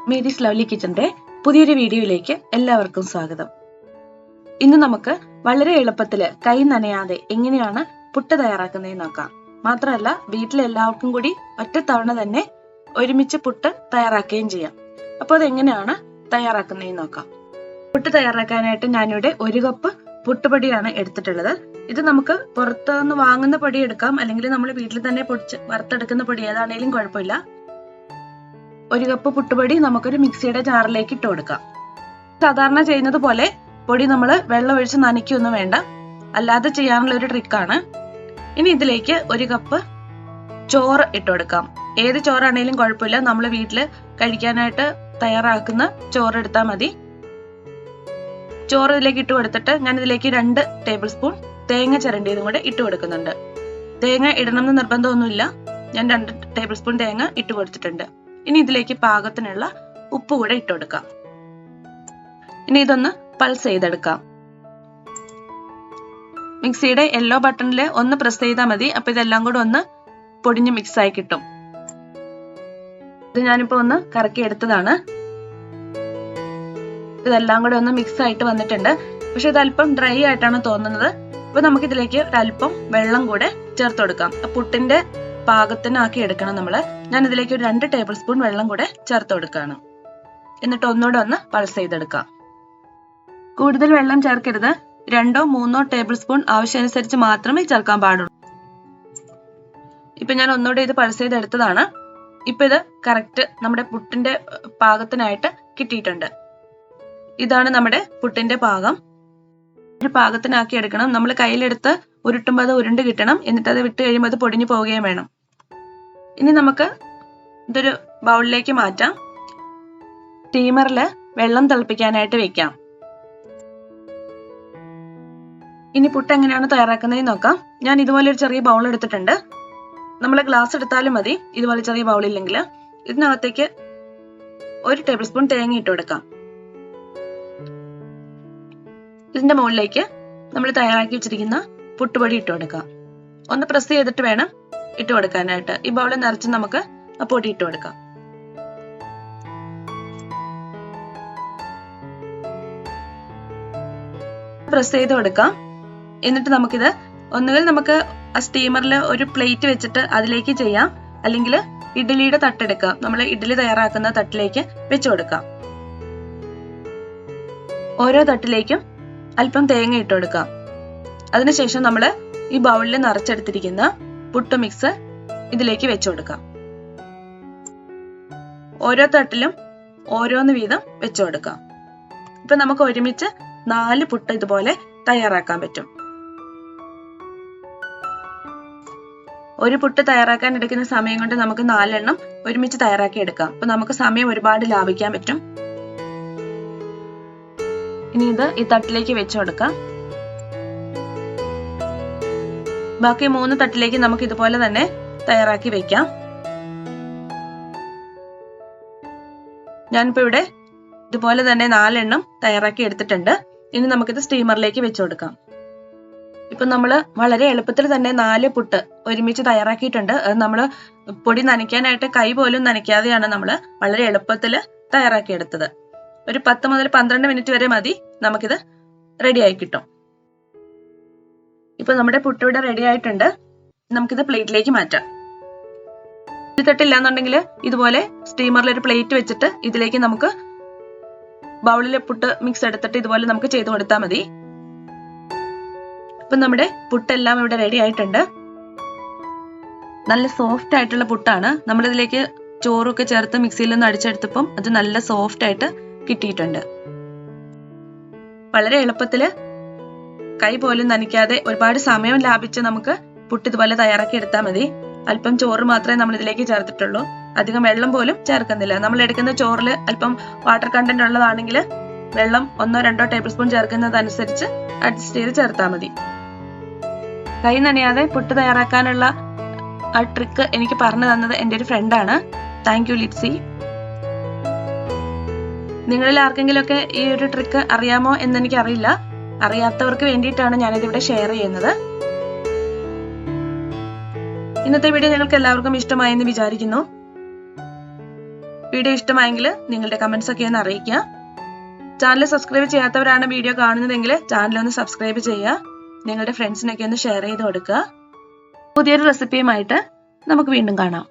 Mary's lovely കിച്ചന്റെ പുതിയൊരു വീഡിയോയിലേക്ക് എല്ലാവർക്കും സ്വാഗതം. ഇന്ന് നമുക്ക് വളരെ എളുപ്പത്തിൽ കൈ നനയാതെ എങ്ങനെയാണ് പുട്ട് തയ്യാറാക്കുന്നതെന്ന് നോക്കാം. മാത്രമല്ല വീട്ടിലെ എല്ലാവർക്കും കൂടി ഒറ്റത്തവണ തന്നെ ഒരുമിച്ച് പുട്ട് തയ്യാറാക്കുകയും ചെയ്യാം. അപ്പോൾ അതെങ്ങനെയാണ് തയ്യാറാക്കുന്നതെന്ന് നോക്കാം. പുട്ട് തയ്യാറാക്കാനായിട്ട് ഞാനിവിടെ 1 കപ്പ് പുട്ടുപൊടിയാണ് എടുത്തിട്ടുള്ളത്. ഇത് നമുക്ക് പുറത്തുനിന്ന് വാങ്ങുന്ന പൊടി എടുക്കാം, അല്ലെങ്കിൽ നമ്മൾ വീട്ടിൽ തന്നെ പൊടിച്ച് വറുത്തെടുക്കുന്ന പൊടി ഏതാണേലും കുഴപ്പമില്ല. 1 കപ്പ് പുട്ടുപൊടി നമുക്കൊരു മിക്സിയുടെ ജാറിലേക്ക് ഇട്ട് കൊടുക്കാം. സാധാരണ ചെയ്യുന്നത് പോലെ പൊടി നമ്മൾ വെള്ളം ഒഴിച്ച് നനയ്ക്കൊന്നും വേണ്ട, അല്ലാതെ ചെയ്യാനുള്ള ഒരു ട്രിക്കാണ്. ഇനി ഇതിലേക്ക് 1 കപ്പ് ചോറ് ഇട്ട് കൊടുക്കാം. ഏത് ചോറാണേലും കുഴപ്പമില്ല, നമ്മൾ വീട്ടിൽ കഴിക്കാനായിട്ട് തയ്യാറാക്കുന്ന ചോറ് എടുത്താൽ മതി. ചോറ് ഇതിലേക്ക് ഇട്ട് കൊടുത്തിട്ട് ഞാൻ ഇതിലേക്ക് 2 ടേബിൾ സ്പൂൺ തേങ്ങ ചിരണ്ടിയതും കൂടെ ഇട്ട് കൊടുക്കുന്നുണ്ട്. തേങ്ങ ഇടണമെന്ന് നിർബന്ധമൊന്നുമില്ല, ഞാൻ 2 ടേബിൾ സ്പൂൺ തേങ്ങ ഇട്ട് കൊടുത്തിട്ടുണ്ട്. ഇനി ഇതിലേക്ക് പാകത്തിനുള്ള ഉപ്പ് കൂടെ ഇട്ട് കൊടുക്കാം. ഇനി ഇതൊന്ന് പൾസ് ചെയ്തെടുക്കാം. മിക്സിയുടെ യെല്ലോ ബട്ടണിൽ ഒന്ന് പ്രസ് ചെയ്താൽ മതി, അപ്പൊ ഇതെല്ലാം കൂടെ ഒന്ന് പൊടിഞ്ഞ് മിക്സ് ആയി കിട്ടും. ഇത് ഞാനിപ്പോ ഒന്ന് കറക്കി എടുത്തതാണ്. ഇതെല്ലാം കൂടെ ഒന്ന് മിക്സ് ആയിട്ട് വന്നിട്ടുണ്ട്. പക്ഷെ ഇത് അല്പം ഡ്രൈ ആയിട്ടാണ് തോന്നുന്നത്. അപ്പൊ നമുക്ക് ഇതിലേക്ക് ഒരല്പം വെള്ളം കൂടെ ചേർത്ത് കൊടുക്കാം. പുട്ടിന്റെ പാകത്തിനാക്കി എടുക്കണം നമ്മള്. ഞാൻ ഇതിലേക്ക് ഒരു 2 ടേബിൾ സ്പൂൺ വെള്ളം കൂടെ ചേർത്ത് കൊടുക്കുകയാണ്. എന്നിട്ട് ഒന്നുകൂടെ ഒന്ന് പൾസ് ചെയ്തെടുക്കാം. കൂടുതൽ വെള്ളം ചേർക്കരുത്, 2 or 3 ടേബിൾ സ്പൂൺ ആവശ്യമനുസരിച്ച് മാത്രമേ ചേർക്കാൻ പാടുള്ളൂ. ഇപ്പൊ ഞാൻ ഒന്നുകൂടെ ഇത് പൾസ് ചെയ്തെടുത്തതാണ്. ഇപ്പൊ ഇത് കറക്റ്റ് നമ്മുടെ പുട്ടിന്റെ പാകത്തിനായിട്ട് കിട്ടിയിട്ടുണ്ട്. ഇതാണ് നമ്മുടെ പുട്ടിന്റെ പാകം. ഒരു പാകത്തിനാക്കി എടുക്കണം. നമ്മൾ കയ്യിലെടുത്ത് ഉരുട്ടുമ്പോൾ അത് ഉരുണ്ട് കിട്ടണം. എന്നിട്ട് അത് വിട്ട് കഴിയുമ്പോൾ അത് പൊടിഞ്ഞു പോവുകയും വേണം. ഇനി നമുക്ക് ഇതൊരു ബൗളിലേക്ക് മാറ്റാം. സ്റ്റീമറിൽ വെള്ളം തിളപ്പിക്കാനായിട്ട് വെക്കാം. ഇനി പുട്ട് എങ്ങനെയാണ് തയ്യാറാക്കുന്നതെന്ന് നോക്കാം. ഞാൻ ഇതുപോലെ ഒരു ചെറിയ ബൗൾ എടുത്തിട്ടുണ്ട്. നമ്മൾ ഗ്ലാസ് എടുത്താലും മതി, ഇതുപോലെ ചെറിയ ബൗൾ ഇല്ലെങ്കിൽ. ഇതിനകത്തേക്ക് 1 ടേബിൾ സ്പൂൺ തേങ്ങ ഇട്ട് കൊടുക്കാം. ഇതിന്റെ മുകളിലേക്ക് നമ്മൾ തയ്യാറാക്കി വെച്ചിരിക്കുന്ന പുട്ടുപൊടി ഇട്ട് കൊടുക്കാം. ഒന്ന് പ്രസ് ചെയ്തിട്ട് വേണം ഇട്ട് കൊടുക്കാനായിട്ട്. ഈ ബൗൾ നിറച്ച് നമുക്ക് ആ പൊടി ഇട്ട് കൊടുക്കാം. പ്രസ് ചെയ്ത് കൊടുക്കാം. എന്നിട്ട് നമുക്കിത് ഒന്നുകിൽ നമുക്ക് ആ സ്റ്റീമറിൽ ഒരു പ്ലേറ്റ് വെച്ചിട്ട് അതിലേക്ക് ചെയ്യാം, അല്ലെങ്കിൽ ഇഡ്ഡലിയുടെ തട്ടെടുക്കാം. നമ്മൾ ഇഡ്ഡലി തയ്യാറാക്കുന്ന തട്ടിലേക്ക് വെച്ചു കൊടുക്കാം. ഓരോ തട്ടിലേക്കും അല്പം തേങ്ങ ഇട്ട് കൊടുക്കാം. അതിനുശേഷം നമ്മൾ ഈ ബൗളിൽ നിറച്ചെടുത്തിരിക്കുന്ന പുട്ട് മിക്സ് ഇതിലേക്ക് വെച്ചു കൊടുക്കാം. ഓരോ തട്ടിലും ഓരോന്ന് വീതം വെച്ചു കൊടുക്കാം. ഇപ്പൊ നമുക്ക് ഒരുമിച്ച് 4 പുട്ട് ഇതുപോലെ തയ്യാറാക്കാൻ പറ്റും. ഒരു പുട്ട് തയ്യാറാക്കാൻ എടുക്കുന്ന സമയം കൊണ്ട് നമുക്ക് 4 എണ്ണം ഒരുമിച്ച് തയ്യാറാക്കി എടുക്കാം. അപ്പൊ നമുക്ക് സമയം ഒരുപാട് ലാഭിക്കാൻ പറ്റും. ഇനി ഇത് ഈ തട്ടിലേക്ക് വെച്ചു കൊടുക്കാം. ബാക്കി 3 തട്ടിലേക്ക് നമുക്ക് ഇതുപോലെ തന്നെ തയ്യാറാക്കി വെക്കാം. ഞാനിപ്പോ ഇവിടെ ഇതുപോലെ തന്നെ 4 എണ്ണം തയ്യാറാക്കി എടുത്തിട്ടുണ്ട്. ഇനി നമുക്കിത് സ്റ്റീമറിലേക്ക് വെച്ചു കൊടുക്കാം. ഇപ്പൊ നമ്മള് വളരെ എളുപ്പത്തിൽ തന്നെ 4 പുട്ട് ഒരുമിച്ച് തയ്യാറാക്കിയിട്ടുണ്ട്. അത് നമ്മള് പൊടി നനയ്ക്കാനായിട്ട് കൈ പോലും നനയ്ക്കാതെയാണ് നമ്മള് വളരെ എളുപ്പത്തിൽ തയ്യാറാക്കി എടുത്തത്. ഒരു 10 മുതൽ 12 മിനിറ്റ് വരെ മതി, നമുക്കിത് റെഡി ആയി കിട്ടും. ഇപ്പൊ നമ്മുടെ പുട്ട് ഇവിടെ റെഡി ആയിട്ടുണ്ട്. നമുക്കിത് പ്ലേറ്റിലേക്ക് മാറ്റാം. തട്ടില്ല എന്നുണ്ടെങ്കിൽ ഇതുപോലെ സ്റ്റീമറിൽ ഒരു പ്ലേറ്റ് വെച്ചിട്ട് ഇതിലേക്ക് നമുക്ക് ബൗളിലെ പുട്ട് മിക്സ് എടുത്തിട്ട് ഇതുപോലെ നമുക്ക് ചെയ്ത് കൊടുത്താൽ മതി. ഇപ്പൊ നമ്മുടെ പുട്ടെല്ലാം ഇവിടെ റെഡി ആയിട്ടുണ്ട്. നല്ല സോഫ്റ്റ് ആയിട്ടുള്ള പുട്ടാണ്. നമ്മളിതിലേക്ക് ചോറൊക്കെ ചേർത്ത് മിക്സിയിൽ നിന്ന് അടിച്ചെടുത്തപ്പം അത് നല്ല സോഫ്റ്റ് ആയിട്ട് കിട്ടിയിട്ടുണ്ട്. വളരെ എളുപ്പത്തില് കൈ പോലും നനയ്ക്കാതെ ഒരുപാട് സമയം ലാഭിച്ച് നമുക്ക് പുട്ട് ഇതുപോലെ തയ്യാറാക്കി എടുത്താൽ മതി. അല്പം ചോറ് മാത്രമേ നമ്മൾ ഇതിലേക്ക് ചേർത്തിട്ടുള്ളൂ, അധികം വെള്ളം പോലും ചേർക്കുന്നില്ല. നമ്മൾ എടുക്കുന്ന ചോറിൽ അല്പം വാട്ടർ കണ്ടന്റ് ഉള്ളതാണെങ്കിൽ വെള്ളം 1-2 ടേബിൾ സ്പൂൺ ചേർക്കുന്നതനുസരിച്ച് അഡ്ജസ്റ്റ് ചെയ്ത് ചേർത്താൽ മതി. കൈ നനയാതെ പുട്ട് തയ്യാറാക്കാനുള്ള ആ ട്രിക്ക് എനിക്ക് പറഞ്ഞു തന്നത് എൻ്റെ ഒരു ഫ്രണ്ടാണ്. Thank you Litsy. നിങ്ങളിൽ ആർക്കെങ്കിലും ഒക്കെ ഈ ഒരു ട്രിക്ക് അറിയാമോ എന്ന് എനിക്കറിയില്ല. അറിയാത്തവർക്ക് വേണ്ടിയിട്ടാണ് ഞാനിതിവിടെ ഷെയർ ചെയ്യുന്നത്. ഇന്നത്തെ വീഡിയോ നിങ്ങൾക്ക് എല്ലാവർക്കും ഇഷ്ടമായെന്ന് വിചാരിക്കുന്നു. വീഡിയോ ഇഷ്ടമായെങ്കിൽ നിങ്ങളുടെ കമന്റ്സ് ഒക്കെ ഒന്ന് അറിയിക്കുക. ചാനൽ സബ്സ്ക്രൈബ് ചെയ്യാത്തവരാണ് വീഡിയോ കാണുന്നതെങ്കിൽ ചാനൽ ഒന്ന് സബ്സ്ക്രൈബ് ചെയ്യുക. നിങ്ങളുടെ ഫ്രണ്ട്സിനൊക്കെ ഒന്ന് ഷെയർ ചെയ്ത് കൊടുക്കുക. പുതിയൊരു റെസിപ്പിയുമായിട്ട് നമുക്ക് വീണ്ടും കാണാം.